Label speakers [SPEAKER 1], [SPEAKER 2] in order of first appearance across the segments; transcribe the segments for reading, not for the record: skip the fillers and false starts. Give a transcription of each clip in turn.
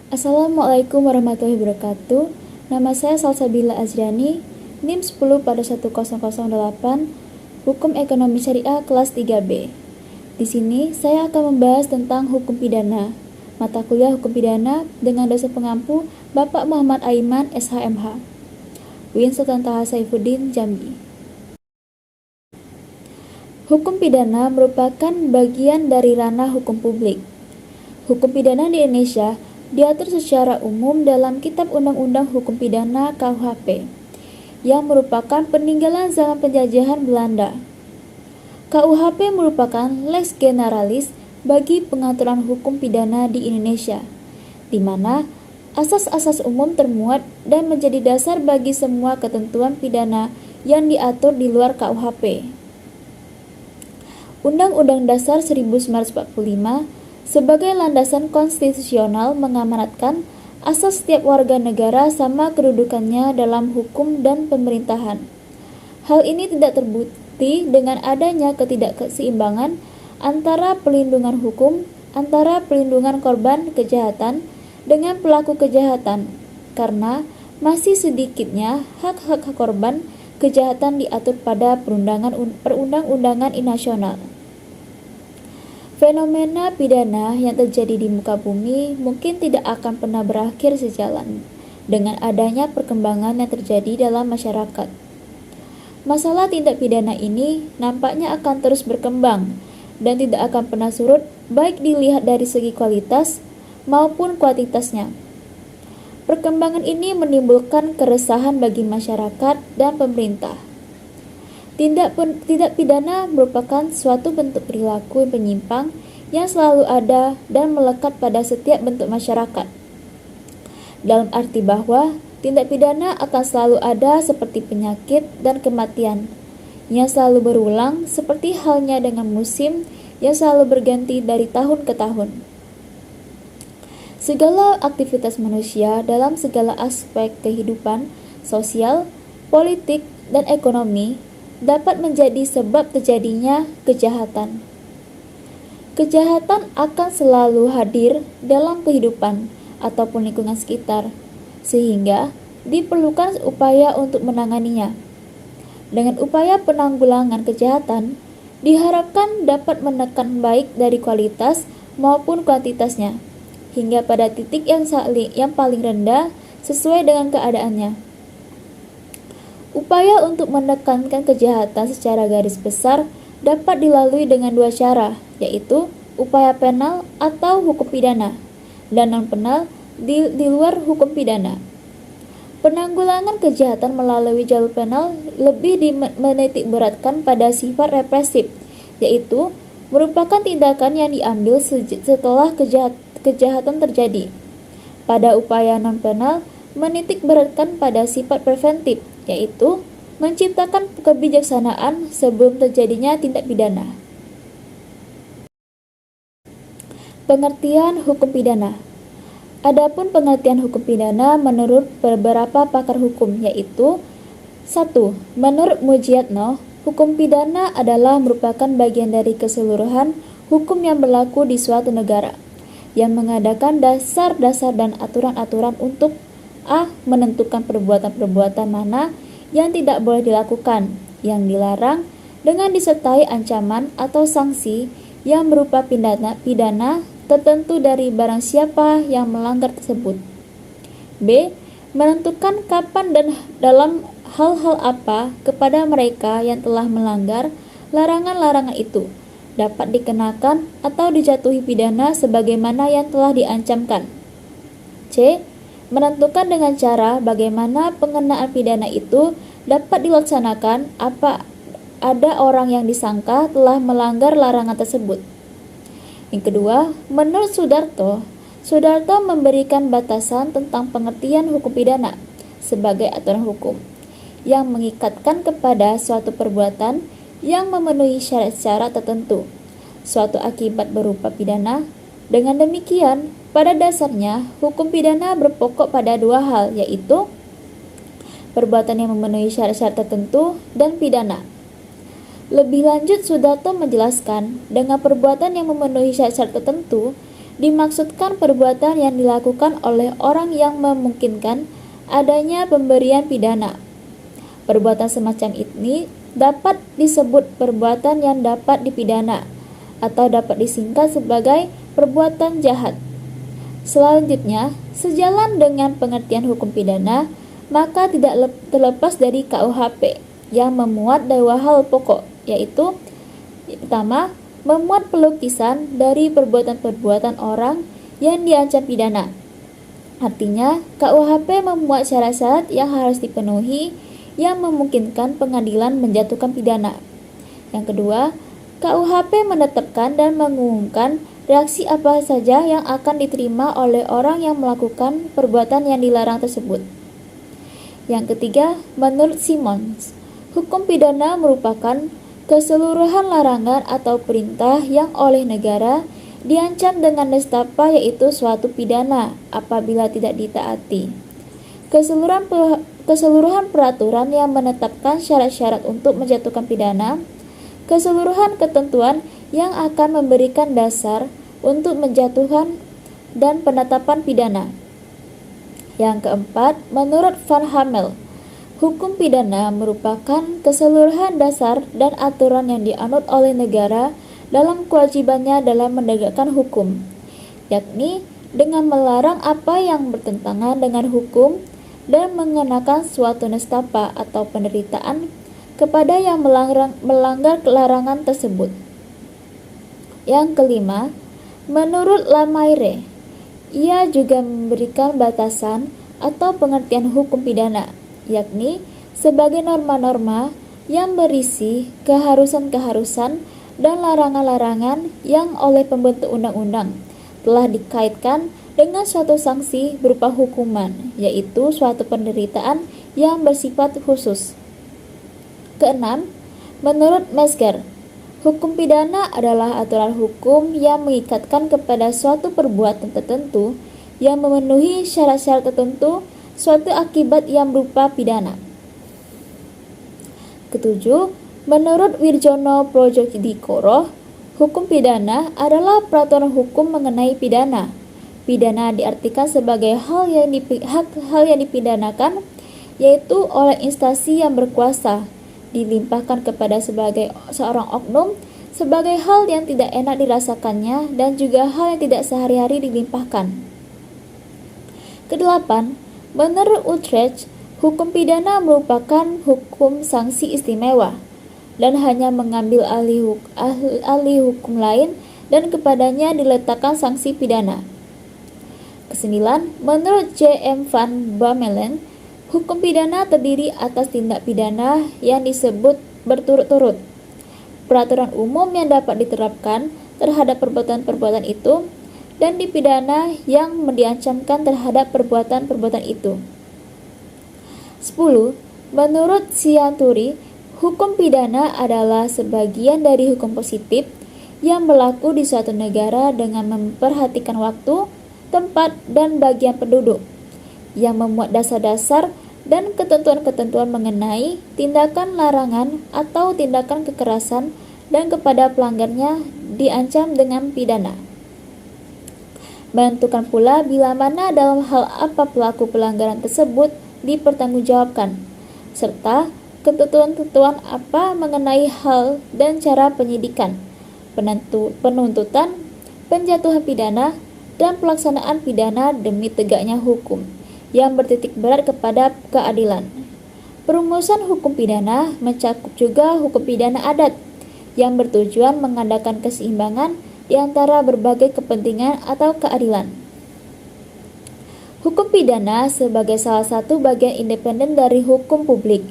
[SPEAKER 1] Assalamualaikum warahmatullahi wabarakatuh. Nama saya Salsabila Azriani, NIM 10 pada 1008, Hukum Ekonomi Syariah kelas 3B. Di sini saya akan membahas tentang hukum pidana, mata kuliah hukum pidana dengan dosen pengampu Bapak Muhammad Aiman, SHMH, UIN Sultan Taha Saifuddin, Jambi. Hukum pidana merupakan bagian dari ranah hukum publik. Hukum pidana di Indonesia diatur secara umum dalam Kitab Undang-Undang Hukum Pidana (KUHP) yang merupakan peninggalan zaman penjajahan Belanda. KUHP merupakan lex generalis bagi pengaturan hukum pidana di Indonesia, di mana asas-asas umum termuat dan menjadi dasar bagi semua ketentuan pidana yang diatur di luar KUHP. Undang-Undang Dasar 1945 sebagai landasan konstitusional mengamanatkan asas setiap warga negara sama kedudukannya dalam hukum dan pemerintahan. Hal ini tidak terbukti dengan adanya ketidakseimbangan antara pelindungan hukum antara pelindungan korban kejahatan dengan pelaku kejahatan, karena masih sedikitnya hak-hak korban kejahatan diatur pada perundang-undangan nasional. Fenomena pidana yang terjadi di muka bumi mungkin tidak akan pernah berakhir sejalan dengan adanya perkembangan yang terjadi dalam masyarakat. Masalah tindak pidana ini nampaknya akan terus berkembang dan tidak akan pernah surut, baik dilihat dari segi kualitas maupun kuantitasnya. Perkembangan ini menimbulkan keresahan bagi masyarakat dan pemerintah. Tindak pidana merupakan suatu bentuk perilaku penyimpang yang selalu ada dan melekat pada setiap bentuk masyarakat. Dalam arti bahwa tindak pidana akan selalu ada seperti penyakit dan kematian, yang selalu berulang seperti halnya dengan musim yang selalu berganti dari tahun ke tahun. Segala aktivitas manusia dalam segala aspek kehidupan, sosial, politik, dan ekonomi dapat menjadi sebab terjadinya kejahatan. Kejahatan akan selalu hadir dalam kehidupan ataupun lingkungan sekitar, sehingga diperlukan upaya untuk menanganinya. Dengan upaya penanggulangan kejahatan, diharapkan dapat menekan baik dari kualitas maupun kuantitasnya, hingga pada titik yang paling rendah sesuai dengan keadaannya. Upaya untuk menekankan kejahatan secara garis besar dapat dilalui dengan dua cara, yaitu upaya penal atau hukum pidana, dan non-penal di luar hukum pidana. Penanggulangan kejahatan melalui jalur penal lebih menitikberatkan pada sifat represif, yaitu merupakan tindakan yang diambil setelah kejahatan terjadi. Pada upaya non-penal menitikberatkan pada sifat preventif, yaitu menciptakan kebijaksanaan sebelum terjadinya tindak pidana. Pengertian hukum pidana. Adapun pengertian hukum pidana menurut beberapa pakar hukum, yaitu 1. Menurut Mujiyatno, hukum pidana adalah merupakan bagian dari keseluruhan hukum yang berlaku di suatu negara, yang mengadakan dasar-dasar dan aturan-aturan untuk A. Menentukan perbuatan-perbuatan mana yang tidak boleh dilakukan, yang dilarang, dengan disertai ancaman atau sanksi yang berupa pidana tertentu dari barang siapa yang melanggar tersebut. B. Menentukan kapan dan dalam hal-hal apa kepada mereka yang telah melanggar larangan-larangan itu dapat dikenakan atau dijatuhi pidana sebagaimana yang telah diancamkan. C. Menentukan dengan cara bagaimana pengenaan pidana itu dapat dilaksanakan apa ada orang yang disangka telah melanggar larangan tersebut. Yang kedua, menurut Sudarto memberikan batasan tentang pengertian hukum pidana sebagai aturan hukum yang mengikatkan kepada suatu perbuatan yang memenuhi syarat-syarat tertentu, suatu akibat berupa pidana. Dengan demikian, pada dasarnya, hukum pidana berpokok pada dua hal, yaitu perbuatan yang memenuhi syarat-syarat tertentu dan pidana. Lebih lanjut, Sudarto menjelaskan dengan perbuatan yang memenuhi syarat-syarat tertentu dimaksudkan perbuatan yang dilakukan oleh orang yang memungkinkan adanya pemberian pidana. Perbuatan semacam ini dapat disebut perbuatan yang dapat dipidana atau dapat disingkat sebagai perbuatan jahat. Selanjutnya, sejalan dengan pengertian hukum pidana, maka tidak terlepas dari KUHP yang memuat dua hal pokok, yaitu pertama, memuat pelukisan dari perbuatan-perbuatan orang yang diancam pidana. Artinya, KUHP memuat syarat-syarat yang harus dipenuhi yang memungkinkan pengadilan menjatuhkan pidana. Yang kedua, KUHP menetapkan dan mengumumkan reaksi apa saja yang akan diterima oleh orang yang melakukan perbuatan yang dilarang tersebut. Yang ketiga, menurut Simons, hukum pidana merupakan keseluruhan larangan atau perintah yang oleh negara diancam dengan nestapa, yaitu suatu pidana apabila tidak ditaati. Keseluruhan peraturan yang menetapkan syarat-syarat untuk menjatuhkan pidana, keseluruhan ketentuan yang akan memberikan dasar untuk menjatuhkan dan penetapan pidana. Yang keempat, menurut Van Hammel, hukum pidana merupakan keseluruhan dasar dan aturan yang dianut oleh negara dalam kewajibannya dalam menegakkan hukum, yakni dengan melarang apa yang bertentangan dengan hukum dan mengenakan suatu nestapa atau penderitaan kepada yang melanggar larangan tersebut. Yang kelima, menurut Lamaire, ia juga memberikan batasan atau pengertian hukum pidana, yakni sebagai norma-norma yang berisi keharusan-keharusan dan larangan-larangan yang oleh pembentuk undang-undang telah dikaitkan dengan suatu sanksi berupa hukuman, yaitu suatu penderitaan yang bersifat khusus. Keenam, menurut Metzger, hukum pidana adalah aturan hukum yang mengikatkan kepada suatu perbuatan tertentu yang memenuhi syarat-syarat tertentu suatu akibat yang berupa pidana. Ketujuh, menurut Wirjono Projodikoro, hukum pidana adalah peraturan hukum mengenai pidana. Pidana diartikan sebagai hal yang dipidanakan, yaitu oleh instansi yang berkuasa, dilimpahkan kepada seorang oknum sebagai hal yang tidak enak dirasakannya dan juga hal yang tidak sehari-hari dilimpahkan. Kedelapan, menurut Utrecht, hukum pidana merupakan hukum sanksi istimewa dan hanya mengambil alih hukum lain dan kepadanya diletakkan sanksi pidana. Kesembilan, menurut J.M. van Bamelen, hukum pidana terdiri atas tindak pidana yang disebut berturut-turut, peraturan umum yang dapat diterapkan terhadap perbuatan-perbuatan itu, dan dipidana yang diancamkan terhadap perbuatan-perbuatan itu. 10. Menurut Sianturi, hukum pidana adalah sebagian dari hukum positif yang berlaku di suatu negara dengan memperhatikan waktu, tempat, dan bagian penduduk, yang memuat dasar-dasar dan ketentuan-ketentuan mengenai tindakan larangan atau tindakan kekerasan dan kepada pelanggarnya diancam dengan pidana. Menentukan pula bila mana dalam hal apa pelaku pelanggaran tersebut dipertanggungjawabkan, serta ketentuan-ketentuan apa mengenai hal dan cara penyidikan, penuntutan, penjatuhan pidana, dan pelaksanaan pidana demi tegaknya hukum yang bertitik berat kepada keadilan. Perumusan hukum pidana mencakup juga hukum pidana adat yang bertujuan mengadakan keseimbangan di antara berbagai kepentingan atau keadilan. Hukum pidana sebagai salah satu bagian independen dari hukum publik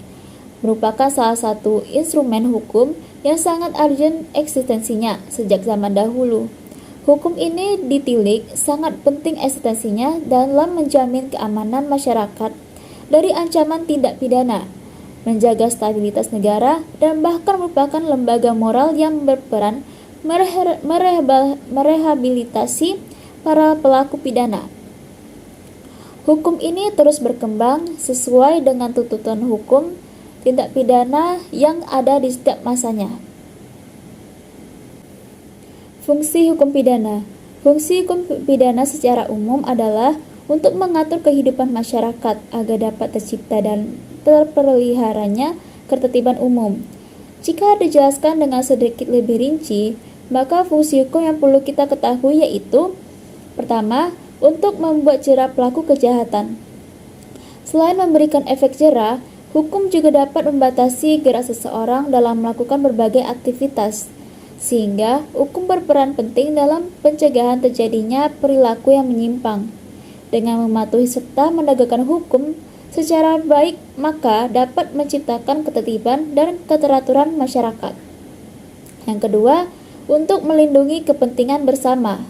[SPEAKER 1] merupakan salah satu instrumen hukum yang sangat urgent eksistensinya sejak zaman dahulu. Hukum ini ditilik sangat penting eksistensinya dalam menjamin keamanan masyarakat dari ancaman tindak pidana, menjaga stabilitas negara, dan bahkan merupakan lembaga moral yang berperan merehabilitasi para pelaku pidana. Hukum ini terus berkembang sesuai dengan tuntutan hukum tindak pidana yang ada di setiap masanya. Fungsi hukum pidana. Fungsi hukum pidana secara umum adalah untuk mengatur kehidupan masyarakat agar dapat tercipta dan terpeliharanya ketertiban umum. Jika dijelaskan dengan sedikit lebih rinci, maka fungsi hukum yang perlu kita ketahui yaitu: pertama, untuk membuat jera pelaku kejahatan. Selain memberikan efek jera, hukum juga dapat membatasi gerak seseorang dalam melakukan berbagai aktivitas, sehingga hukum berperan penting dalam pencegahan terjadinya perilaku yang menyimpang. Dengan mematuhi serta menegakkan hukum secara baik, maka dapat menciptakan ketertiban dan keteraturan masyarakat. Yang kedua, untuk melindungi kepentingan bersama.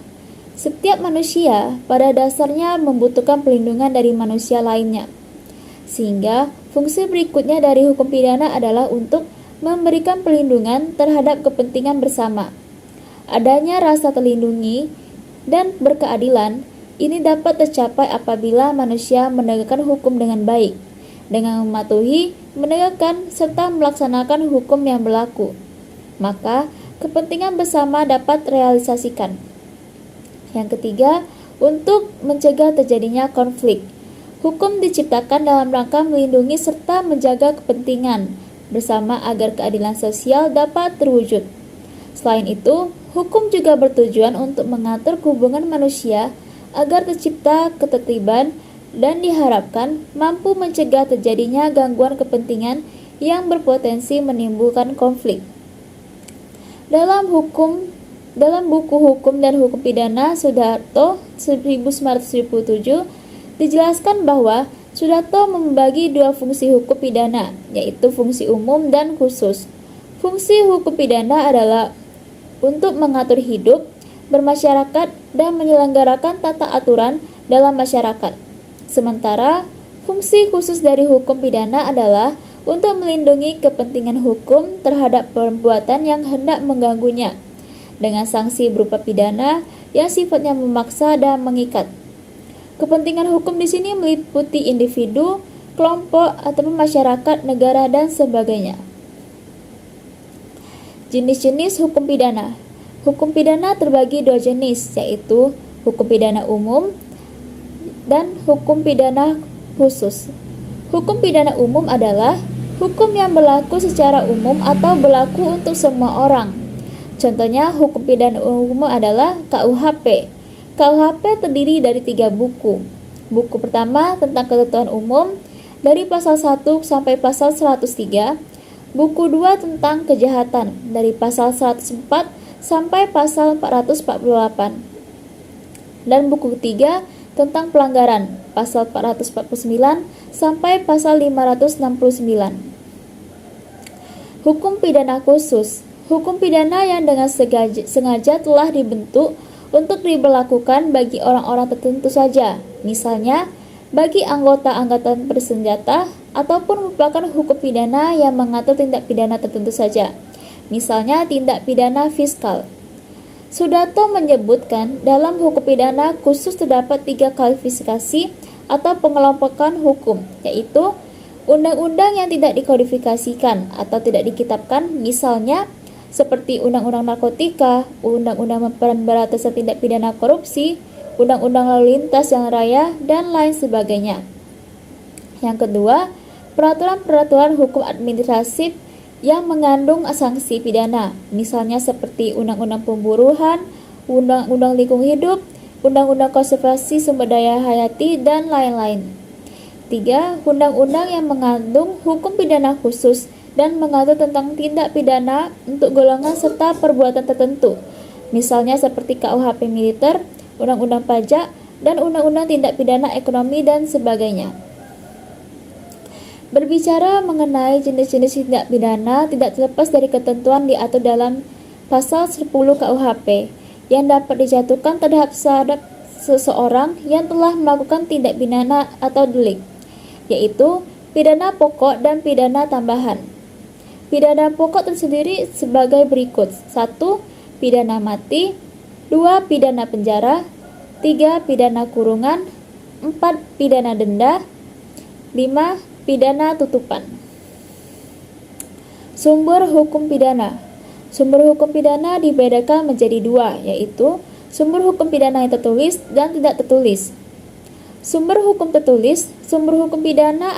[SPEAKER 1] Setiap manusia pada dasarnya membutuhkan perlindungan dari manusia lainnya. Sehingga fungsi berikutnya dari hukum pidana adalah untuk memberikan perlindungan terhadap kepentingan bersama. Adanya rasa terlindungi dan berkeadilan ini dapat tercapai apabila manusia menegakkan hukum dengan baik, dengan mematuhi, menegakkan, serta melaksanakan hukum yang berlaku. Maka, kepentingan bersama dapat realisasikan. Yang ketiga, untuk mencegah terjadinya konflik. Hukum diciptakan dalam rangka melindungi serta menjaga kepentingan bersama agar keadilan sosial dapat terwujud. Selain itu, hukum juga bertujuan untuk mengatur hubungan manusia agar tercipta ketertiban dan diharapkan mampu mencegah terjadinya gangguan kepentingan yang berpotensi menimbulkan konflik. Dalam buku Hukum dan Hukum Pidana Sudarto 1927 dijelaskan bahwa Sudarto membagi dua fungsi hukum pidana, yaitu fungsi umum dan khusus. Fungsi hukum pidana adalah untuk mengatur hidup, bermasyarakat, dan menyelenggarakan tata aturan dalam masyarakat. Sementara, fungsi khusus dari hukum pidana adalah untuk melindungi kepentingan hukum terhadap perbuatan yang hendak mengganggunya, dengan sanksi berupa pidana yang sifatnya memaksa dan mengikat. Kepentingan hukum di sini meliputi individu, kelompok, ataupun masyarakat, negara, dan sebagainya. Jenis-jenis hukum pidana. Hukum pidana terbagi dua jenis, yaitu hukum pidana umum dan hukum pidana khusus. Hukum pidana umum adalah hukum yang berlaku secara umum atau berlaku untuk semua orang. Contohnya, hukum pidana umum adalah KUHP. KUHP terdiri dari 3 buku. Buku pertama tentang ketentuan umum dari pasal 1 sampai pasal 103. Buku 2 tentang kejahatan dari pasal 104 sampai pasal 448. Dan buku ketiga tentang pelanggaran pasal 449 sampai pasal 569. Hukum pidana khusus. Hukum pidana yang dengan sengaja telah dibentuk untuk diberlakukan bagi orang-orang tertentu saja, misalnya bagi anggota angkatan bersenjata, ataupun merupakan hukum pidana yang mengatur tindak pidana tertentu saja, misalnya tindak pidana fiskal. Sudarto menyebutkan dalam hukum pidana khusus terdapat 3 klasifikasi atau pengelompokan hukum, yaitu undang-undang yang tidak dikodifikasikan atau tidak dikitabkan, misalnya seperti Undang-Undang Narkotika, Undang-Undang Pemberantasan Tindak Pidana Korupsi, Undang-Undang Lalu Lintas Jalan Raya, dan lain sebagainya. Yang kedua, peraturan-peraturan hukum administratif yang mengandung sanksi pidana, misalnya seperti Undang-Undang Pemburuan, Undang-Undang Lingkungan Hidup, Undang-Undang Konservasi Sumber Daya Hayati, dan lain-lain. 3. Undang-undang yang mengandung hukum pidana khusus dan mengatur tentang tindak pidana untuk golongan serta perbuatan tertentu, misalnya seperti KUHP militer, Undang-Undang Pajak, dan Undang-Undang Tindak Pidana Ekonomi, dan sebagainya. Berbicara mengenai jenis-jenis tindak pidana tidak terlepas dari ketentuan diatur dalam pasal 10 KUHP yang dapat dijatuhkan terhadap seseorang yang telah melakukan tindak pidana atau delik, yaitu pidana pokok dan pidana tambahan. Pidana pokok tersendiri sebagai berikut: 1. Pidana mati, 2. Pidana penjara, 3. Pidana kurungan, 4. Pidana denda, 5. Pidana tutupan. Sumber hukum pidana. Sumber hukum pidana dibedakan menjadi 2, yaitu sumber hukum pidana yang tertulis dan tidak tertulis. Sumber hukum tertulis, sumber hukum pidana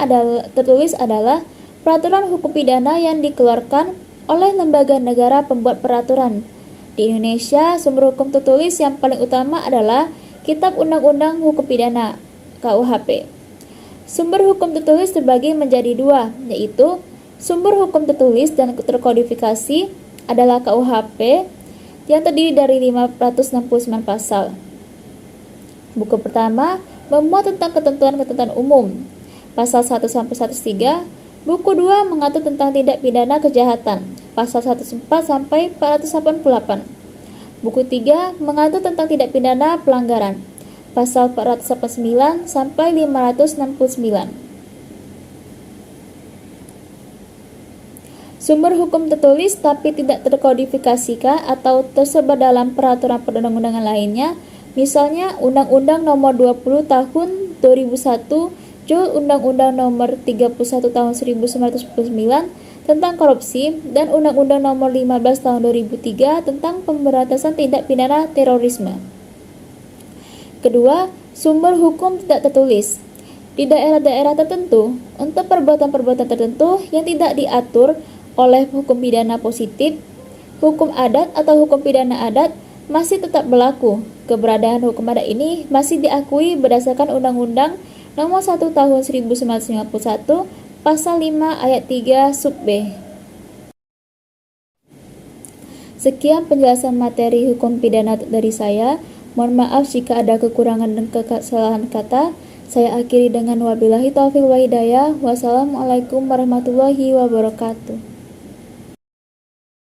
[SPEAKER 1] tertulis adalah peraturan hukum pidana yang dikeluarkan oleh lembaga negara pembuat peraturan. Di Indonesia, sumber hukum tertulis yang paling utama adalah Kitab Undang-Undang Hukum Pidana (KUHP). Sumber hukum tertulis terbagi menjadi dua, yaitu sumber hukum tertulis dan terkodifikasi adalah KUHP yang terdiri dari 569 pasal. Buku pertama memuat tentang ketentuan-ketentuan umum, pasal 1 sampai 103. Buku 2 mengatur tentang tindak pidana kejahatan, pasal 104 sampai 488. Buku 3 mengatur tentang tindak pidana pelanggaran, pasal 489 sampai 569. Sumber hukum tertulis tapi tidak terkodifikasikan atau tersebar dalam peraturan perundang-undangan lainnya, misalnya Undang-Undang Nomor 20 Tahun 2001, Jul Undang-Undang Nomor 31 Tahun 1949 tentang korupsi, dan Undang-Undang Nomor 15 Tahun 2003 tentang pemberantasan tindak pidana terorisme. Kedua, sumber hukum tidak tertulis. Di daerah-daerah tertentu, untuk perbuatan-perbuatan tertentu yang tidak diatur oleh hukum pidana positif, hukum adat atau hukum pidana adat masih tetap berlaku. Keberadaan hukum adat ini masih diakui berdasarkan Undang-Undang Nomor 1 Tahun 1951, Pasal 5 Ayat 3 Sub B. Sekian penjelasan materi hukum pidana dari saya. Mohon maaf jika ada kekurangan dan kesalahan kata. Saya akhiri dengan wabillahi taufiq wa hidayah. Wassalamualaikum warahmatullahi wabarakatuh.